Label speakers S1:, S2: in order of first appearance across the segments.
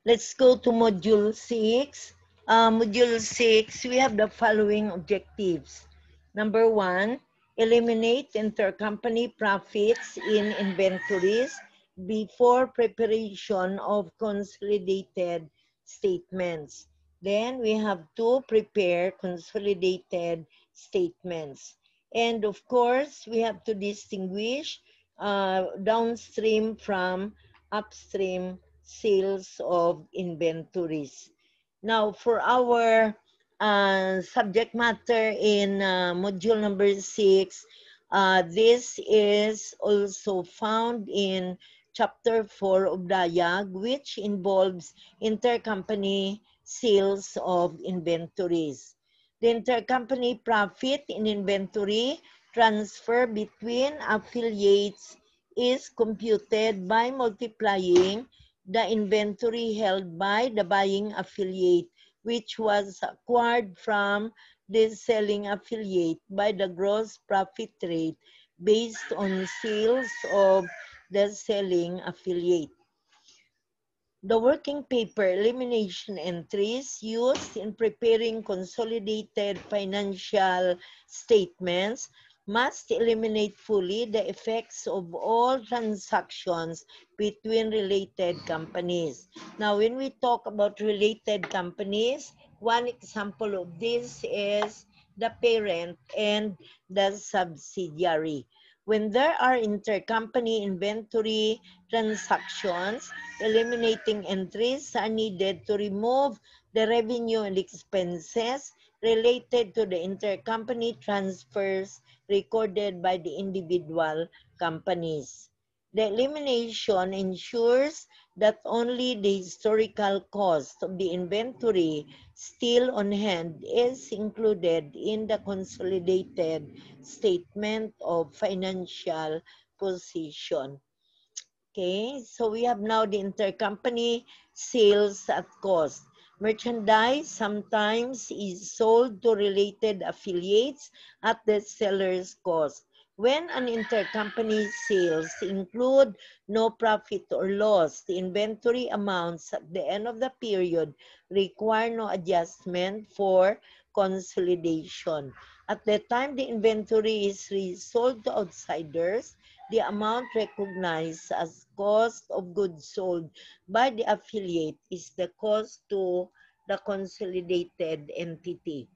S1: Let's go to Module 6. Module 6, we have the following objectives. Number 1, eliminate intercompany profits in inventories before preparation of consolidated statements. Then we have to prepare consolidated statements. And of course, we have to distinguish downstream from upstream sales of inventories. Now, for our subject matter in module number 6, this is also found in chapter 4 of DIAG, which involves intercompany sales of inventories. The intercompany profit in inventory transfer between affiliates is computed by multiplying the inventory held by the buying affiliate, which was acquired from the selling affiliate, by the gross profit rate based on sales of the selling affiliate. The working paper elimination entries used in preparing consolidated financial statements must eliminate fully the effects of all transactions between related companies. Now, when we talk about related companies, one example of this is the parent and the subsidiary. When there are intercompany inventory transactions, eliminating entries are needed to remove the revenue and expenses related to the intercompany transfers recorded by the individual companies. The elimination ensures that only the historical cost of the inventory still on hand is included in the consolidated statement of financial position. Okay, so we have now the intercompany sales at cost. Merchandise sometimes is sold to related affiliates at the seller's cost. When an intercompany sales include no profit or loss, the inventory amounts at the end of the period require no adjustment for consolidation. At the time the inventory is resold to outsiders, the amount recognized as cost of goods sold by the affiliate is the cost to the consolidated entity.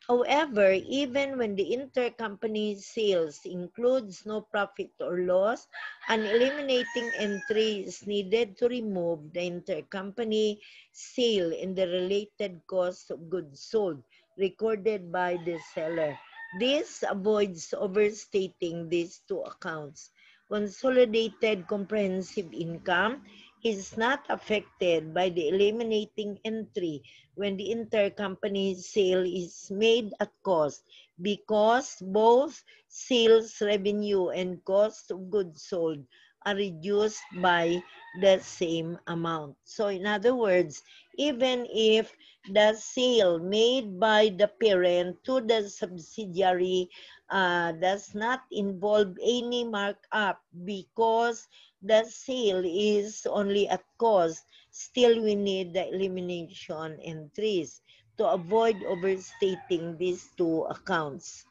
S1: However, even when the intercompany sales includes no profit or loss, an eliminating entry is needed to remove the intercompany sale and the related cost of goods sold recorded by the seller. This avoids overstating these two accounts. Consolidated comprehensive income is not affected by the eliminating entry when the intercompany sale is made at cost, because both sales revenue and cost of goods sold are reduced by the same amount. So in other words, even if the sale made by the parent to the subsidiary does not involve any markup because the sale is only at cost, still we need the elimination entries to avoid overstating these two accounts.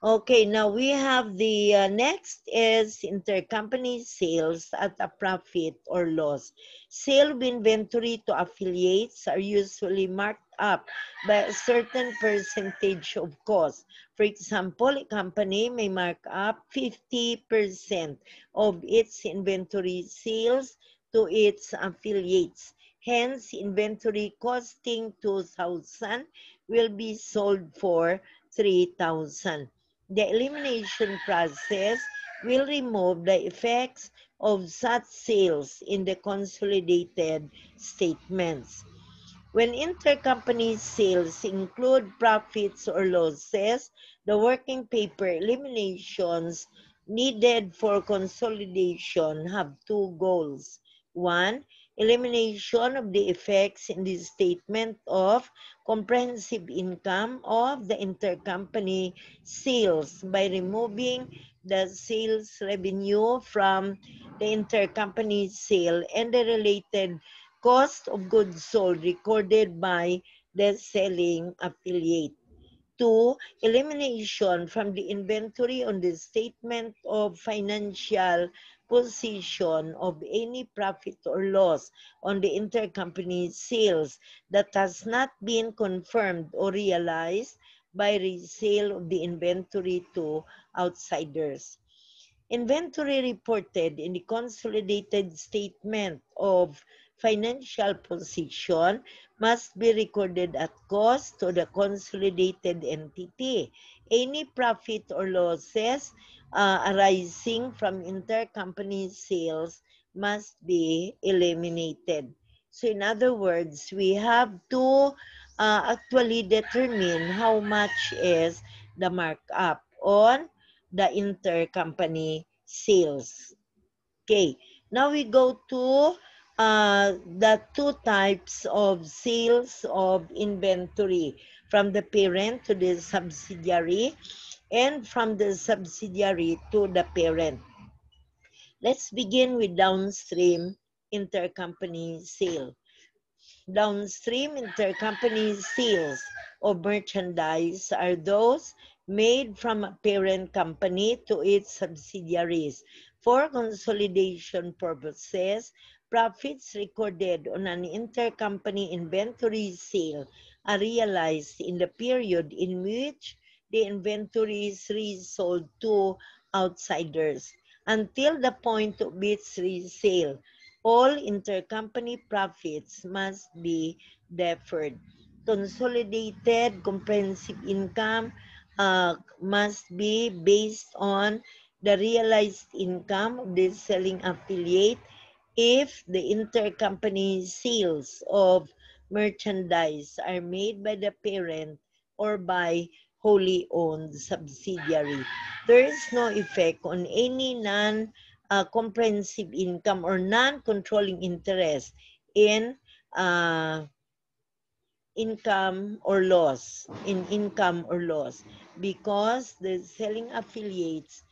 S1: Okay, now we have the next is intercompany sales at a profit or loss. Sale of inventory to affiliates are usually marked up by a certain percentage of cost. For example, a company may mark up 50% of its inventory sales to its affiliates. Hence, inventory costing 2,000 will be sold for 3,000. The elimination process will remove the effects of such sales in the consolidated statements. When intercompany sales include profits or losses, the working paper eliminations needed for consolidation have two goals. One, elimination of the effects in the statement of comprehensive income of the intercompany sales by removing the sales revenue from the intercompany sale and the related cost of goods sold recorded by the selling affiliate. 2. Elimination from the inventory on the statement of financial position of any profit or loss on the intercompany sales that has not been confirmed or realized by resale of the inventory to outsiders. Inventory reported in the consolidated statement of financial position must be recorded at cost to the consolidated entity. Any profit or losses arising from intercompany sales must be eliminated. So in other words, we have to actually determine how much is the markup on the intercompany sales. Okay, now we go to the two types of sales of inventory, from the parent to the subsidiary and from the subsidiary to the parent. Let's begin with downstream intercompany sale. Downstream intercompany sales of merchandise are those made from a parent company to its subsidiaries. For consolidation purposes, profits recorded on an intercompany inventory sale are realized in the period in which the inventory is resold to outsiders. Until the point of its resale, all intercompany profits must be deferred. Consolidated comprehensive income must be based on the realized income of the selling affiliate if the intercompany sales of merchandise are made by the parent or by wholly owned subsidiary. There is no effect on any comprehensive income or non-controlling interest in uh, income or loss, because the selling affiliates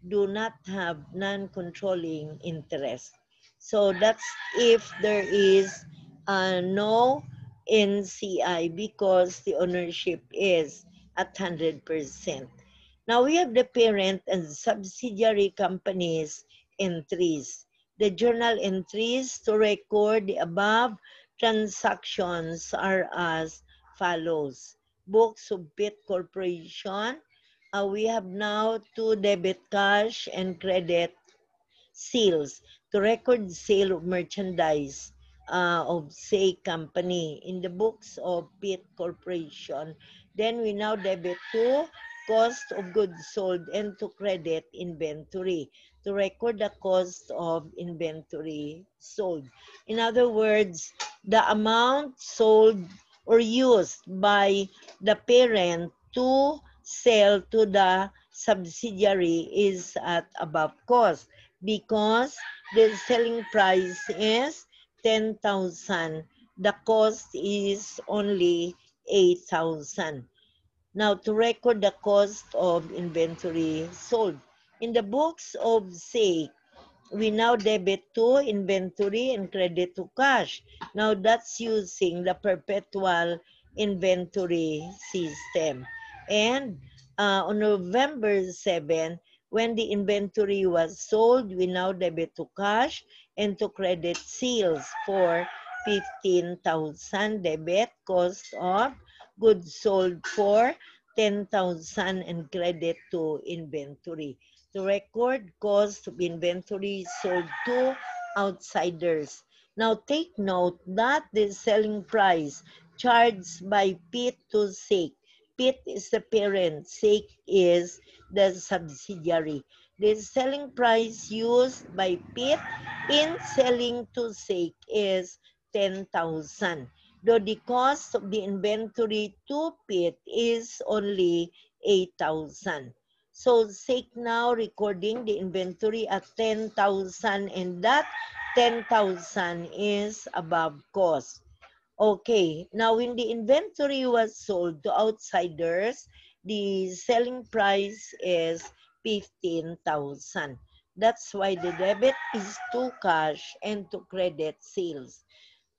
S1: do not have non-controlling interest. So that's if there is no NCI because the ownership is at 100%. Now we have the parent and subsidiary companies entries. The journal entries to record the above transactions are as follows. Books of Pitt Corporation. We have now to debit cash and credit sales to record sale of merchandise of say company in the books of Pitt Corporation. Then we now debit to cost of goods sold and to credit inventory to record the cost of inventory sold. In other words, the amount sold or used by the parent to sell to the subsidiary is at above cost, because the selling price is 10,000. The cost is only 8,000. Now, to record the cost of inventory sold. In the books of SAIC, we now debit to inventory and credit to cash. Now, that's using the perpetual inventory system. And on November 7, when the inventory was sold, we now debit to cash and to credit sales for 15,000 debit, cost of goods sold for 10,000 and credit to inventory. To record cost of inventory sold to outsiders. Now take note that the selling price charged by Pitt to SAIC. Pitt is the parent, SAIC is the subsidiary. The selling price used by Pitt in selling to SAIC is 10,000. Though the cost of the inventory to Pitt is only 8,000. So SAIC now recording the inventory at 10,000, and that 10,000 is above cost. Okay, now when the inventory was sold to outsiders, the selling price is 15,000. That's why the debit is to cash and to credit sales.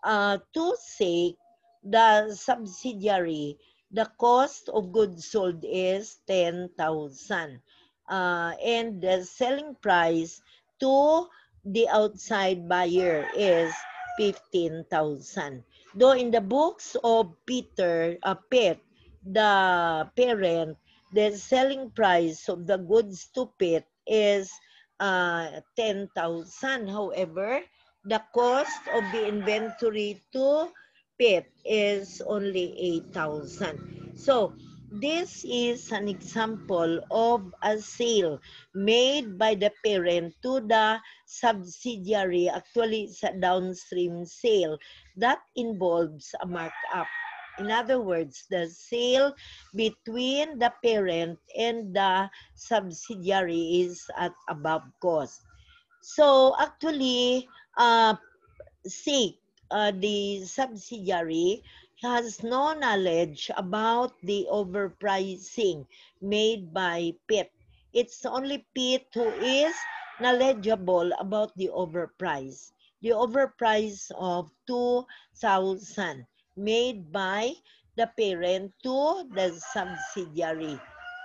S1: to SAIC, the subsidiary, the cost of goods sold is 10,000. And the selling price to the outside buyer is 15,000. Though in the books of Pitt, the parent, the selling price of the goods to Pitt is 10,000. However, the cost of the inventory to Pitt is only 8,000. So, this is an example of a sale made by the parent to the subsidiary. Actually, it's a downstream sale that involves a markup. In other words, the sale between the parent and the subsidiary is at above cost. So actually, SIC, the subsidiary, has no knowledge about the overpricing made by Pitt. It's only Pitt who is knowledgeable about the overprice. The overprice of 2,000 made by the parent to the subsidiary.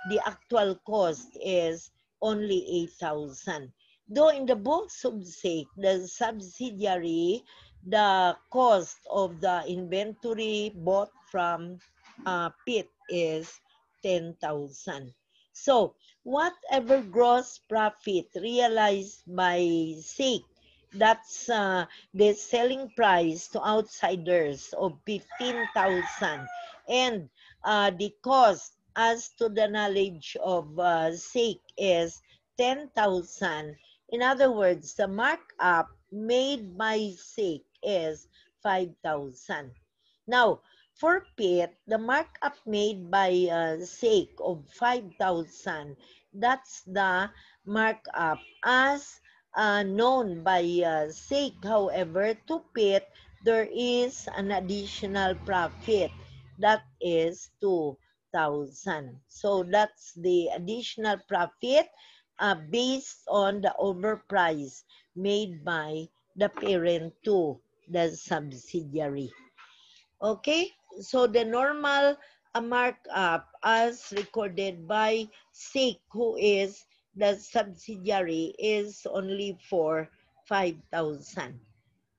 S1: The actual cost is only 8,000. Though in the books of SIC, the subsidiary, the cost of the inventory bought from Pitt is 10,000. So, whatever gross profit realized by SIC, that's the selling price to outsiders of 15,000, and the cost as to the knowledge of SIC is 10,000. In other words, the markup made by SIC is 5,000. Now, for Pitt, the markup made by SIC of 5,000, that's the markup as known by SIC. However, to Pitt, there is an additional profit that is 2,000. So that's the additional profit based on the overprice made by the parent to the subsidiary. Okay, so the normal markup as recorded by SIC, who is the subsidiary, is only for 5,000.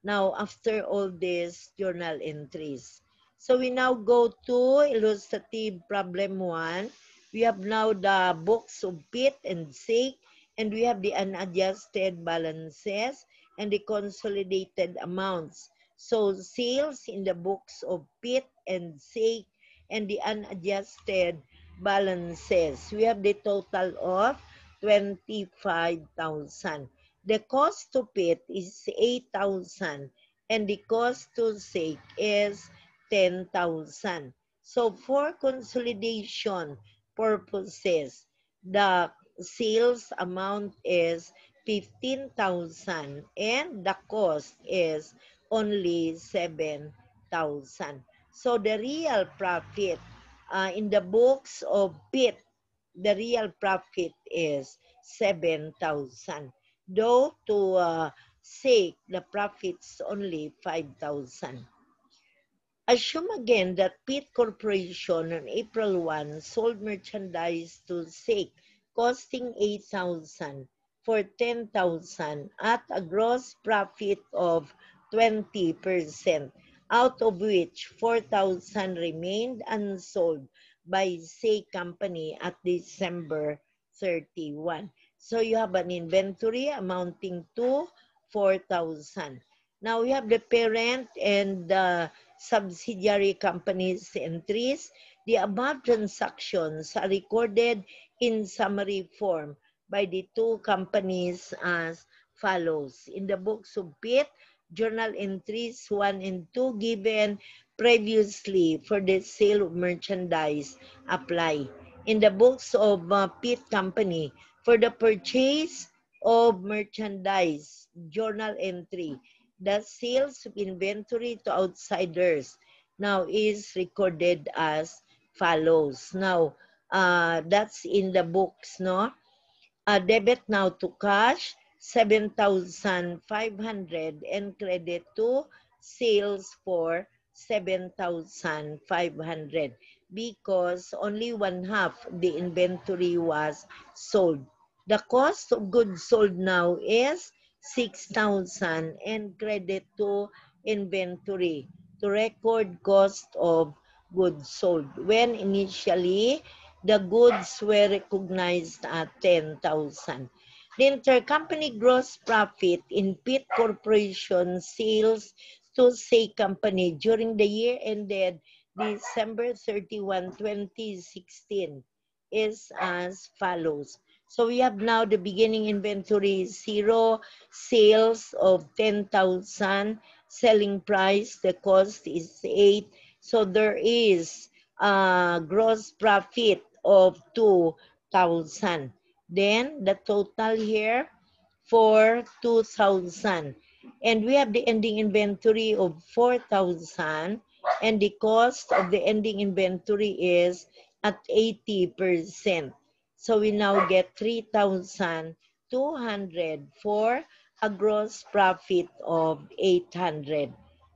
S1: Now, after all these journal entries. So we now go to illustrative problem 1. We have now the books of Pitt and SIC, and we have the unadjusted balances and the consolidated amounts. So sales in the books of Pitt and SIC and the unadjusted balances. We have the total of 25,000. The cost to Pitt is 8,000 and the cost to SIC is 10,000. So for consolidation purposes, the sales amount is 15,000 and the cost is only 7,000. So the real profit in the books of Pitt, the real profit is 7,000. Though to SIC, the profit's only 5,000. Assume again that Pitt Corporation on April 1 sold merchandise to SIC costing 8,000 for 10,000 at a gross profit of 20%, out of which 4,000 remained unsold by SIC company at December 31. So you have an inventory amounting to 4,000. Now we have the parent and the subsidiary companies entries. The above transactions are recorded in summary form by the two companies as follows. In the books of Pitt, journal entries 1 and 2 given previously for the sale of merchandise apply. In the books of Pitt Company, for the purchase of merchandise, journal entry, the sales of inventory to outsiders now is recorded as follows. Now, that's in the books, no? Debit now to cash, 7,500 and credit to sales for 7,500 because only one half the inventory was sold. The cost of goods sold now is 6,000 and credit to inventory to record cost of goods sold when initially the goods were recognized at 10,000. The intercompany gross profit in Pitt Corporation sales to Say Company during the year ended December 31, 2016 is as follows. So we have now the beginning inventory 0, sales of 10,000, selling price, the cost is 8. So there is gross profit of 2,000. Then the total here for 2,000. And we have the ending inventory of 4,000 and the cost of the ending inventory is at 80%. So we now get 3,200 for a gross profit of 800.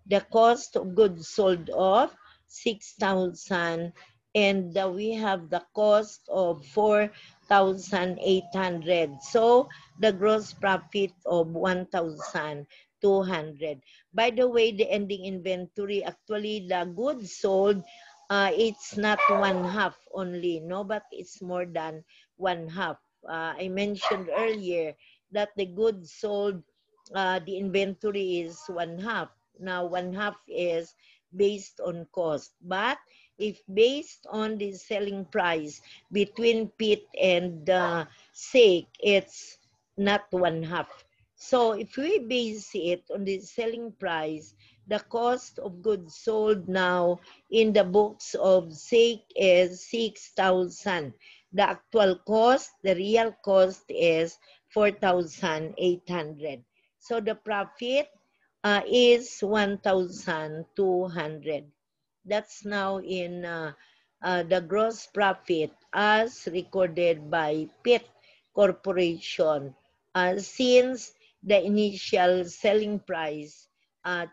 S1: The cost of goods sold of 6,000 and we have the cost of 4,800. So the gross profit of 1,200. By the way, the ending inventory, actually the goods sold, it's not one half only, no, but it's more than one half. I mentioned earlier that the goods sold, the inventory is one half. Now, one half is based on cost. But if based on the selling price between Pitt and Sake, it's not one half. So if we base it on the selling price, the cost of goods sold now in the books of Sake is 6,000. The actual cost, the real cost is 4,800. So the profit is 1,200. That's now in the gross profit as recorded by Pitt Corporation since the initial selling price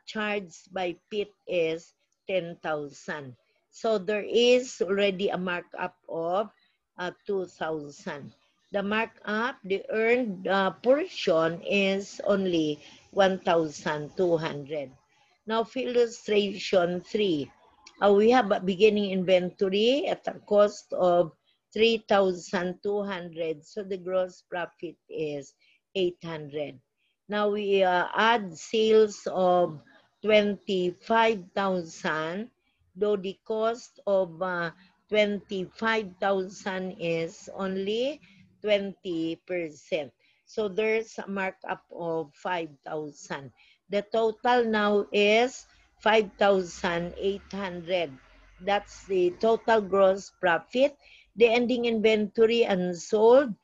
S1: charged by Pitt is 10,000. So there is already a markup of 2,000. The markup, the earned portion is only 1,200. Now for illustration 3, we have a beginning inventory at a cost of 3,200. So the gross profit is 800. Now we add sales of 25,000, though the cost of 25,000 is only 20%. So there's a markup of 5,000. The total now is 5,800. That's the total gross profit. The ending inventory unsold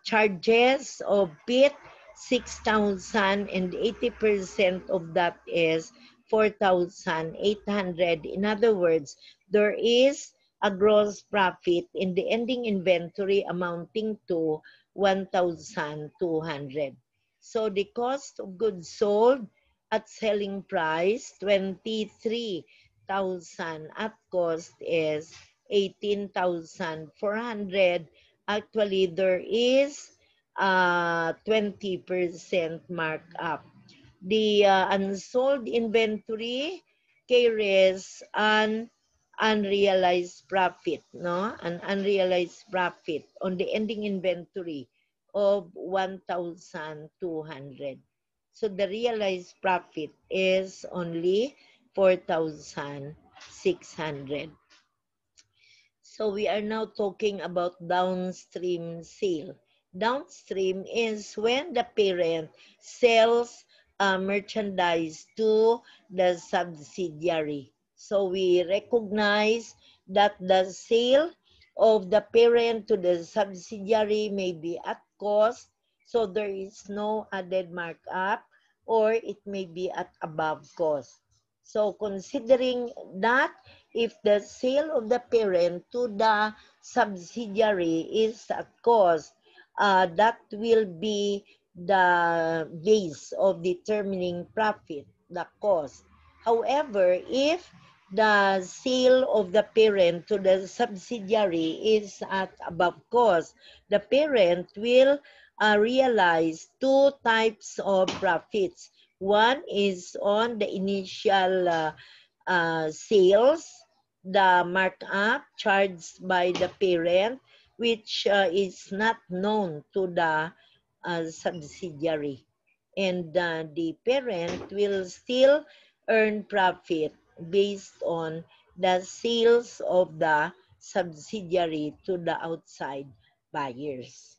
S1: charges of Pitt 6,000 and 80% of that is 4,800. In other words, there is a gross profit in the ending inventory amounting to 1,200. So the cost of goods sold at selling price 23,000 at cost is 18,400. Actually, there is 20% markup. The unsold inventory carries an unrealized profit, no? An unrealized profit on the ending inventory of 1,200. So the realized profit is only 4,600. So we are now talking about downstream sale. Downstream is when the parent sells merchandise to the subsidiary. So we recognize that the sale of the parent to the subsidiary may be at cost, so there is no added markup, or it may be at above cost. So considering that, if the sale of the parent to the subsidiary is at cost, that will be the base of determining profit. the cost. However, if the sale of the parent to the subsidiary is at above cost, the parent will realize two types of profits. One is on the initial sales, the markup charged by the parent, which is not known to the subsidiary. And the parent will still earn profit based on the sales of the subsidiary to the outside buyers.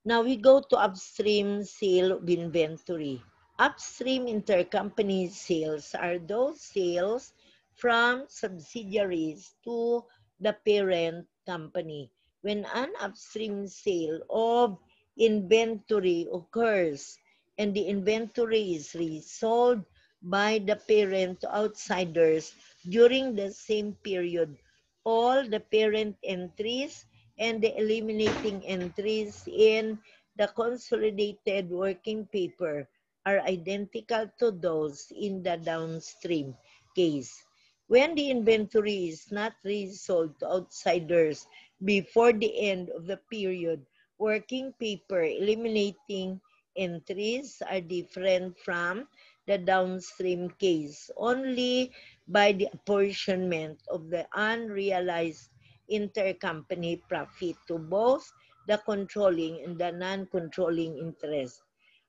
S1: Now we go to upstream sale of inventory. Upstream intercompany sales are those sales from subsidiaries to the parent company. When an upstream sale of inventory occurs and the inventory is resold by the parent to outsiders during the same period, all the parent entries and the eliminating entries in the consolidated working paper are identical to those in the downstream case. When the inventory is not resold to outsiders before the end of the period, working paper eliminating entries are different from the downstream case only by the apportionment of the unrealized intercompany profit to both the controlling and the non-controlling interest.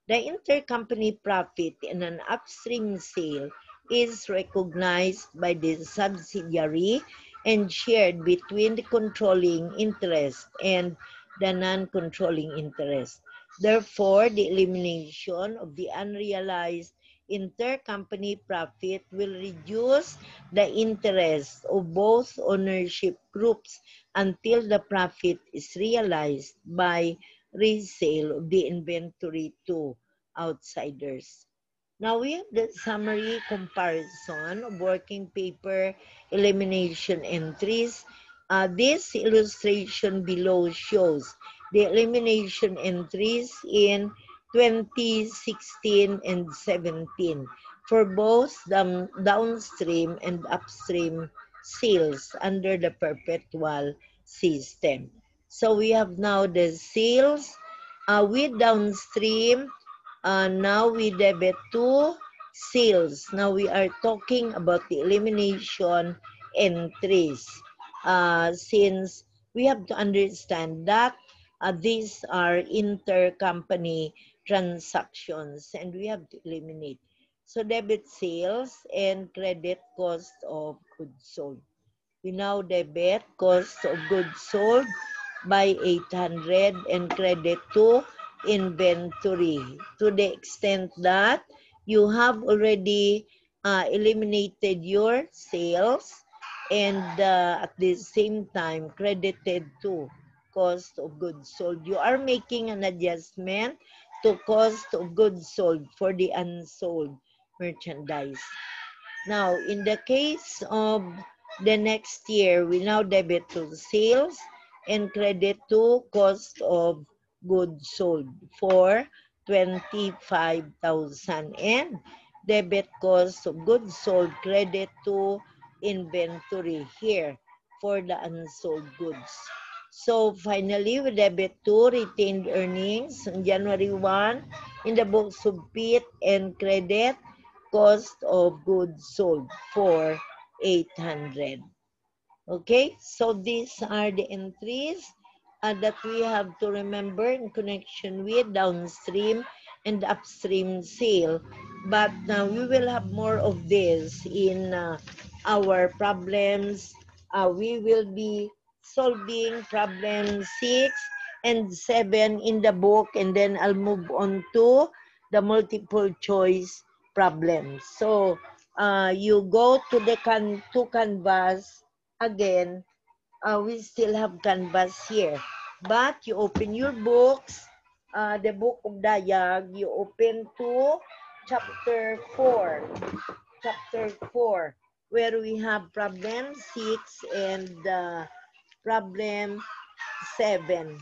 S1: The intercompany profit in an upstream sale is recognized by the subsidiary and shared between the controlling interest and the non-controlling interest. Therefore, the elimination of the unrealized intercompany profit will reduce the interest of both ownership groups until the profit is realized by resale of the inventory to outsiders. Now we have the summary comparison of working paper elimination entries. This illustration below shows the elimination entries in 2016 and 17 for both the downstream and upstream sales under the perpetual system. So we have now the sales with downstream. Now we debit to sales. Now we are talking about the elimination entries. Since we have to understand that these are intercompany transactions and we have to eliminate. So debit sales and credit cost of goods sold. We now debit cost of goods sold by 800 and credit to inventory to the extent that you have already eliminated your sales and at the same time credited to cost of goods sold. You are making an adjustment to cost of goods sold for the unsold merchandise. Now, in the case of the next year, we now debit to sales and credit to cost of goods sold for 25,000 and debit cost of goods sold credit to inventory here for the unsold goods. So finally, we debit to retained earnings on January 1 in the books of PIT and credit cost of goods sold for 800. Okay, so these are the entries that we have to remember in connection with downstream and upstream sale. But we will have more of this in our problems. We will be solving problem 6 and 7 in the book, and then I'll move on to the multiple choice problems. So you go to the canvas again. We still have canvas here, but you open your books, the book of Dayag, you open to chapter 4, where we have problem 6 and problem 7.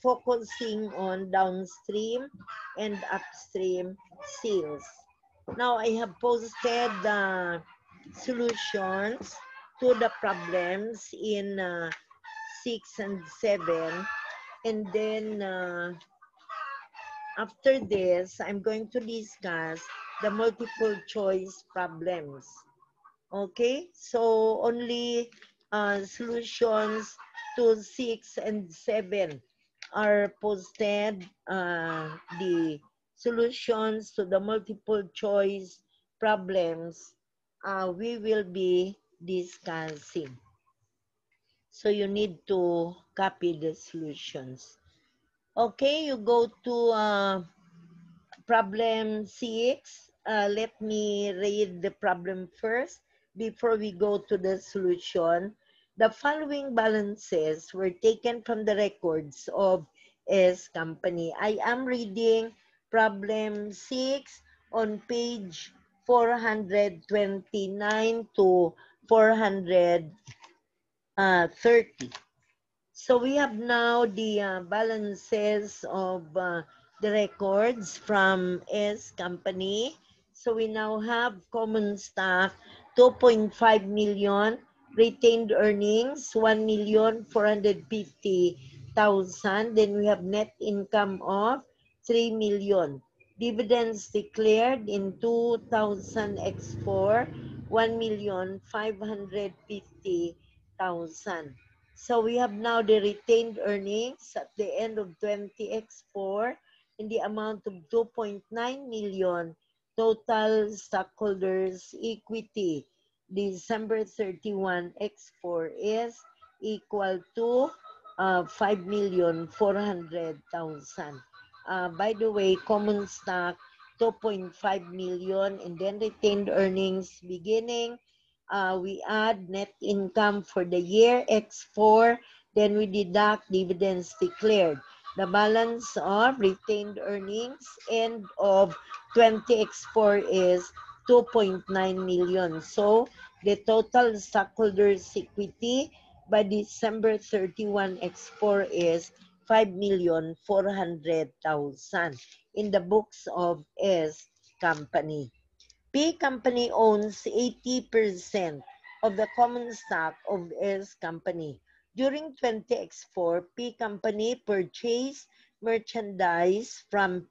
S1: focusing on downstream and upstream sales. Now I have posted the solutions to the problems in 6 and 7, and then after this I'm going to discuss the multiple choice problems. Okay, so only solutions to 6 and 7 are posted. The solutions to the multiple choice problems we will be discussing. So you need to copy the solutions. Okay, you go to problem 6. Let me read the problem first before we go to the solution. The following balances were taken from the records of S company. I am reading problem 6 on page 429 to 430. So we have now the balances of the records from S company. So we now have common stock 2.5 million, retained earnings 1,450,000. Then we have net income of 3 million. Dividends declared in 2000 X4 1,550,000. So we have now the retained earnings at the end of 20X4 in the amount of 2.9 million. Total stockholders equity December 31 X4 is equal to 5,400,000. By the way, common stock 2.5 million, and then retained earnings beginning. We add net income for the year X4, then we deduct dividends declared. The balance of retained earnings end of 20X4 is 2.9 million. So the total stockholders equity by December 31 X4 is 5,400,000 in the books of S company. P company owns 80% of the common stock of S company. During 20X4, P company purchased merchandise from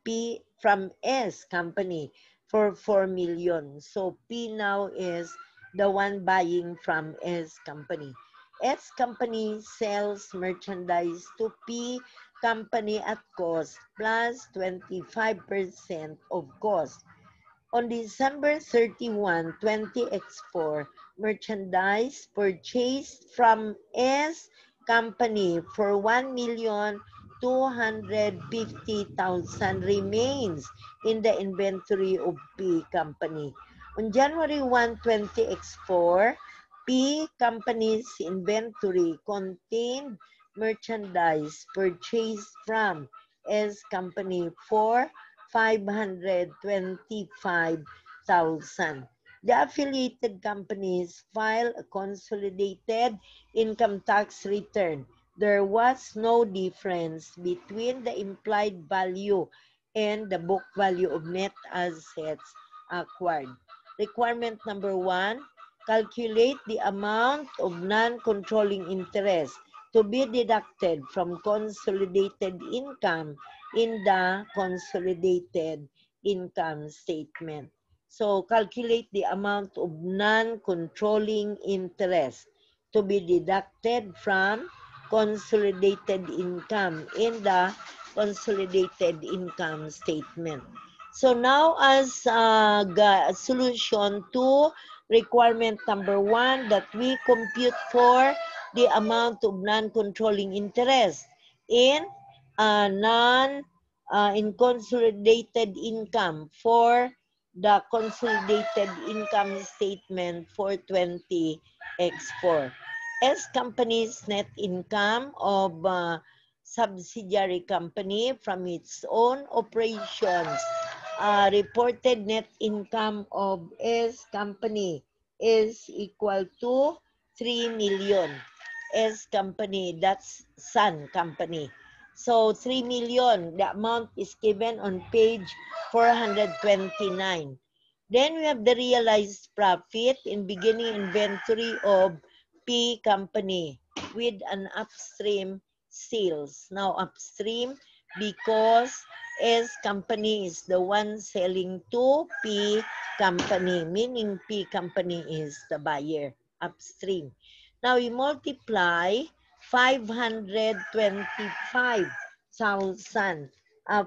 S1: S company for 4 million. So P now is the one buying from S company. S company sells merchandise to P company at cost plus 25% of cost. On December 31, 20X4, merchandise purchased from S company for 1,250,000 remains in the inventory of P company. On January 1, 20X4, P company's inventory contained merchandise purchased from S company for 525,000. The affiliated companies file a consolidated income tax return. There was no difference between the implied value and the book value of net assets acquired. Requirement number 1, calculate the amount of non-controlling interest to be deducted from consolidated income in the consolidated income statement. So calculate the amount of non-controlling interest to be deducted from consolidated income in the consolidated income statement. So now as solution to requirement number 1, that we compute for the amount of non-controlling interest in in consolidated income for the consolidated income statement for 20X4. S company's net income of subsidiary company from its own operations. Reported net income of S company is equal to 3 million. S company, that's Sun company. So 3 million, the amount is given on page 429. Then we have the realized profit in beginning inventory of P company with an upstream sales. Now upstream because S company is the one selling to P company, meaning P company is the buyer, upstream. Now we multiply 525,000.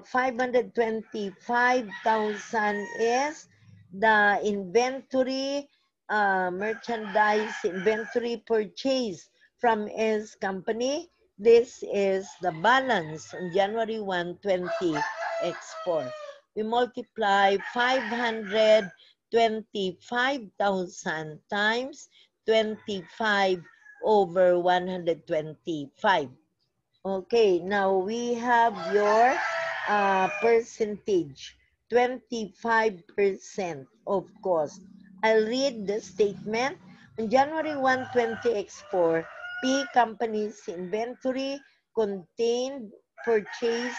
S1: 525,000 is the inventory, merchandise inventory purchase from S company. This is the balance on January 1, 2024. We multiply 525,000 times 25 over 125. Okay, now we have your percentage, 25% of cost. I'll read the statement. On January 1, 2024, P company's inventory contained purchased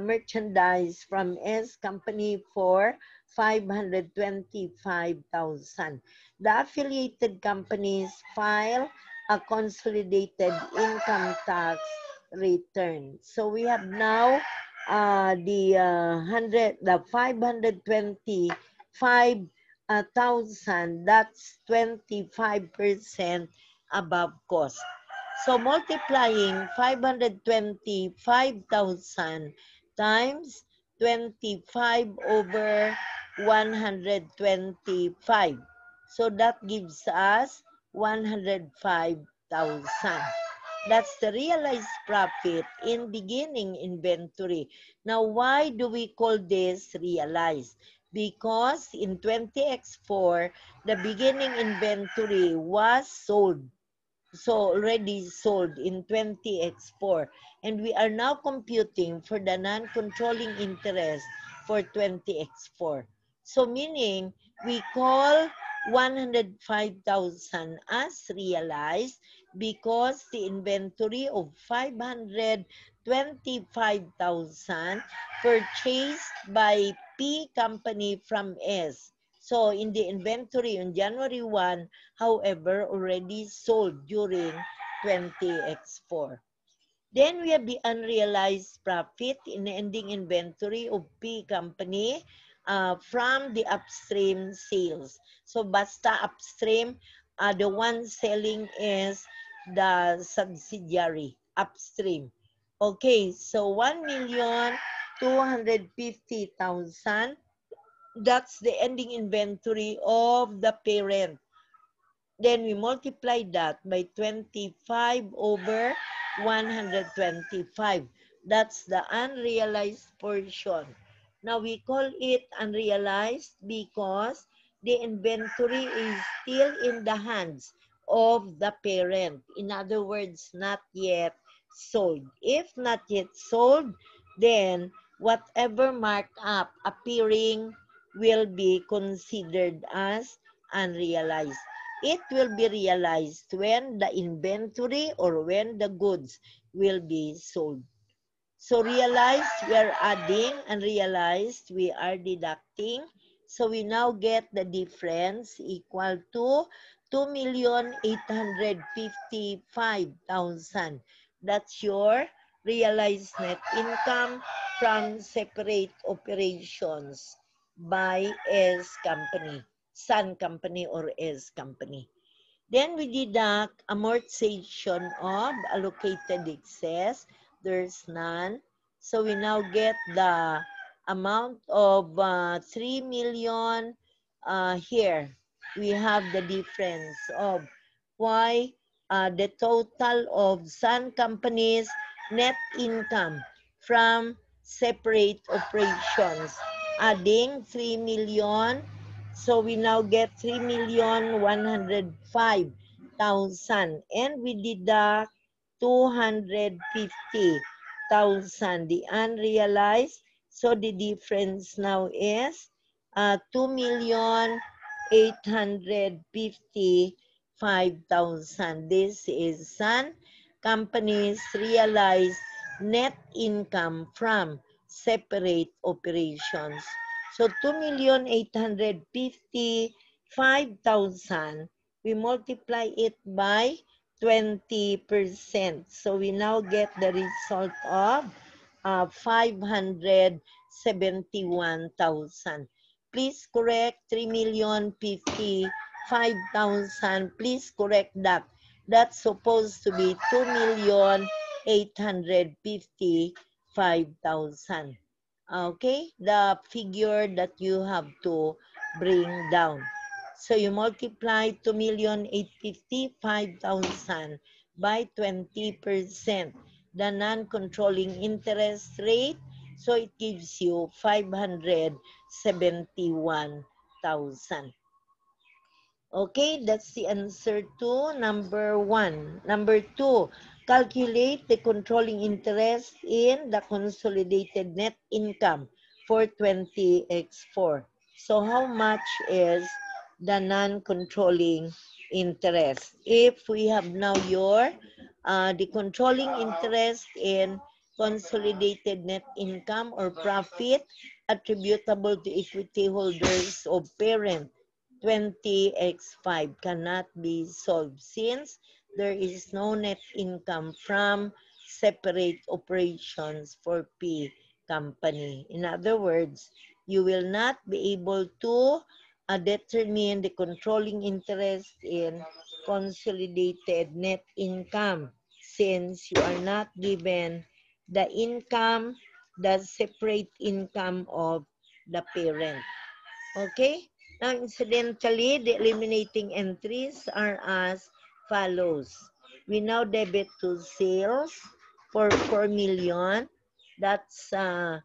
S1: merchandise from S company for 525,000. The affiliated companies file a consolidated income tax return. So we have now the 525,000. That's 25% above cost. So multiplying 525,000 times 25 over 125. So that gives us 105,000. That's the realized profit in beginning inventory. Now, why do we call this realized? Because in 20x4, the beginning inventory was sold. So already sold in 20x4. And we are now computing for the non-controlling interest for 20x4. So meaning, we call 105,000 as realized because the inventory of 525,000 purchased by P company from S. So in the inventory on January 1, however, already sold during 20x4. Then we have the unrealized profit in the ending inventory of P company from the upstream sales. So basta upstream, the one selling is the subsidiary upstream. Okay, so 1,250,000. That's the ending inventory of the parent. Then we multiply that by 25 over 125. That's the unrealized portion. Now we call it unrealized because the inventory is still in the hands of the parent. In other words, not yet sold. If not yet sold, then whatever markup appearing will be considered as unrealized. It will be realized when the inventory or when the goods will be sold. So realized, we are adding, and realized, we are deducting. So we now get the difference equal to 2,855,000. That's your realized net income from separate operations by S company, Sun company or S company. Then we deduct amortization of allocated excess. There's none. So we now get the amount of 3 million here. We have the difference of why the total of Sun Company's net income from separate operations, adding 3 million. So we now get 3,105,000 and we deduct 250,000, the unrealized. So the difference now is 2,855,000. This is Sun Company's realized net income from separate operations. So 2,855,000, we multiply it by 20%. So we now get the result of 571,000. Please correct 3,055,000. Please correct that. That's supposed to be 2,855,000. Okay, the figure that you have to bring down. So you multiply 2,855,000 by 20%, the non-controlling interest rate. So it gives you 571,000. Okay, that's the answer to number 1. Number 2, calculate the controlling interest in the consolidated net income for 20x4. So how much is the non-controlling interest? If we have now the controlling interest in consolidated net income or profit attributable to equity holders of parent, 20x5 cannot be solved since there is no net income from separate operations for P company. In other words, you will not be able to determine the controlling interest in consolidated net income since you are not given the income, the separate income of the parent. Okay? Now, incidentally, the eliminating entries are as follows. We now debit to sales for 4 million. That's the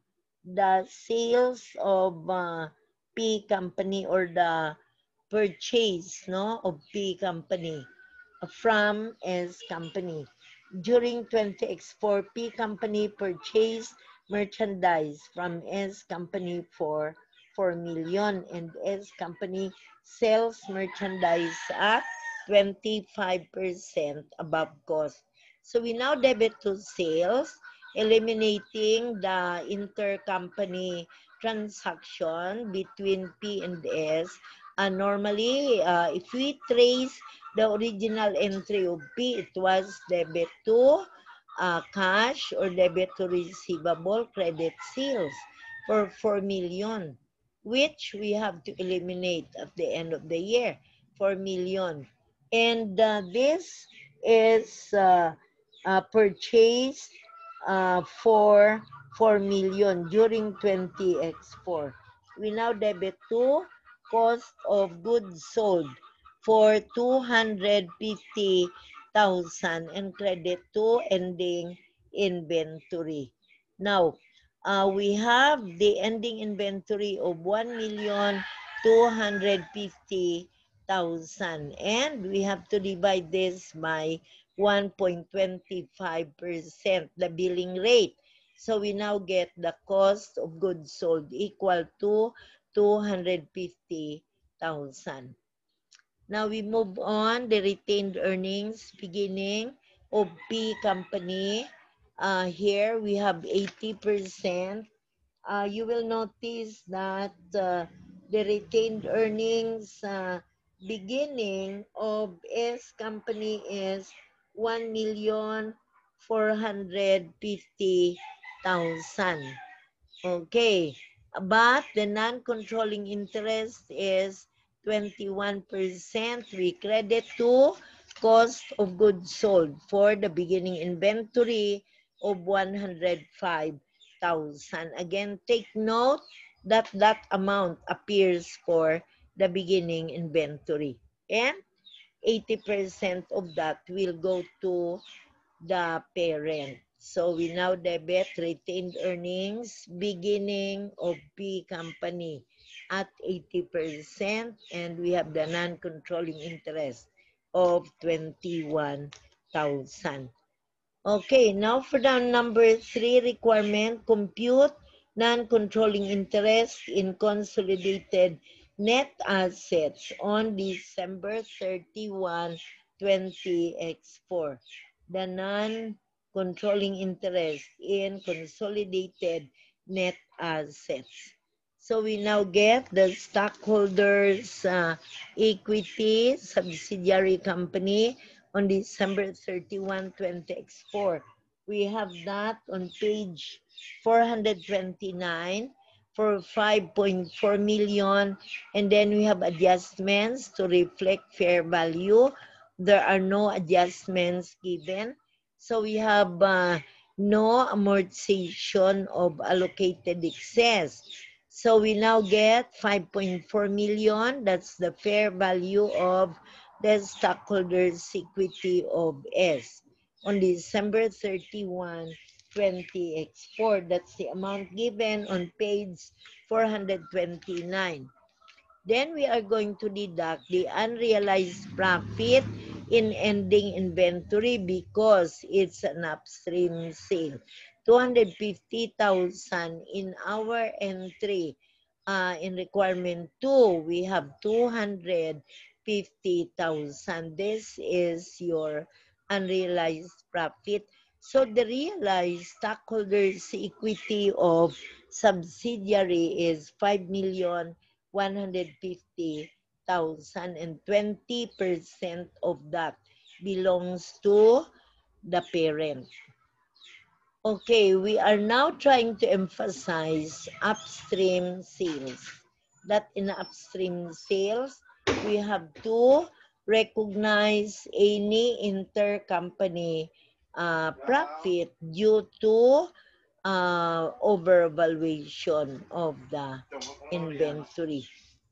S1: sales of P company or the purchase of P company from S company. During 20x4, P company purchased merchandise from S company for 4 million and S company sells merchandise at 25% above cost. So we now debit to sales, eliminating the intercompany transaction between P and S. Normally, if we trace the original entry of P, it was debit to cash or debit to receivable credit sales for 4 million, which we have to eliminate at the end of the year, 4 million. And this is purchased for 4 million during 20x4. We now debit to cost of goods sold for 250,000 and credit to ending inventory. Now, we have the ending inventory of 1,250,000 and we have to divide this by 1.25%, the billing rate. So we now get the cost of goods sold equal to 250,000. Now we move on, the retained earnings beginning of P company. Here we have 80%. You will notice that the retained earnings beginning of S company is 1,450,000. Okay, but the non-controlling interest is 21%. We credit to cost of goods sold for the beginning inventory of 105,000. Again, take note that that amount appears for the beginning inventory. And 80% of that will go to the parent. So we now debit retained earnings beginning of P company at 80% and we have the non-controlling interest of 21,000. Okay, now for the number 3 requirement, compute non-controlling interest in consolidated net assets on December 31, 20x4. The controlling interest in consolidated net assets. So we now get the stockholders' equity subsidiary company on December 31, 2024. We have that on page 429 for 5.4 million, and then we have adjustments to reflect fair value. There are no adjustments given. So we have no amortization of allocated excess. So we now get 5.4 million. That's the fair value of the stockholders' equity of S on December 31, 2024. That's the amount given on page 429. Then we are going to deduct the unrealized profit in ending inventory because it's an upstream sale. 250,000 in our entry. In requirement 2, we have 250,000. This is your unrealized profit. So the realized stockholders' equity of subsidiary is 5,150,000, and 20% of that belongs to the parent. Okay, we are now trying to emphasize upstream sales. That in upstream sales, we have to recognize any intercompany profit due to overvaluation of the inventory.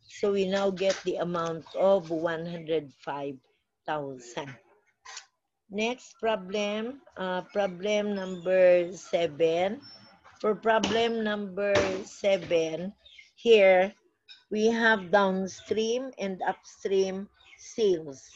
S1: So we now get the amount of 105,000. Next problem, problem number 7. For problem number 7, here we have downstream and upstream sales.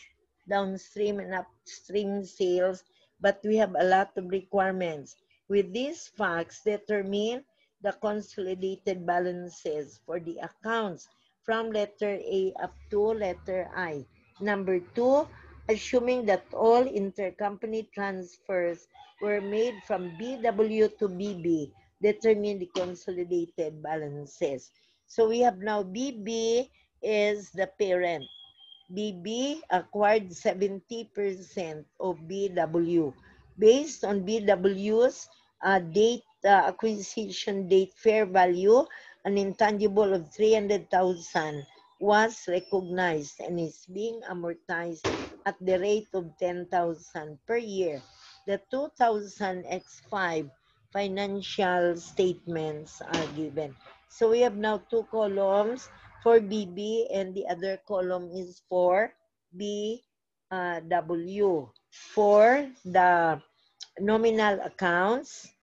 S1: Downstream and upstream sales, but we have a lot of requirements. With these facts, determine the consolidated balances for the accounts from letter A up to letter I. Number 2, assuming that all intercompany transfers were made from BW to BB, determine the consolidated balances. So we have now BB is the parent. BB acquired 70% of BW. Based on BW's acquisition date fair value, an intangible of 300,000 was recognized and is being amortized at the rate of 10,000 per year. The 2000 X5 financial statements are given. So we have now 2 columns for BB and the other column is for BW. For the nominal accounts,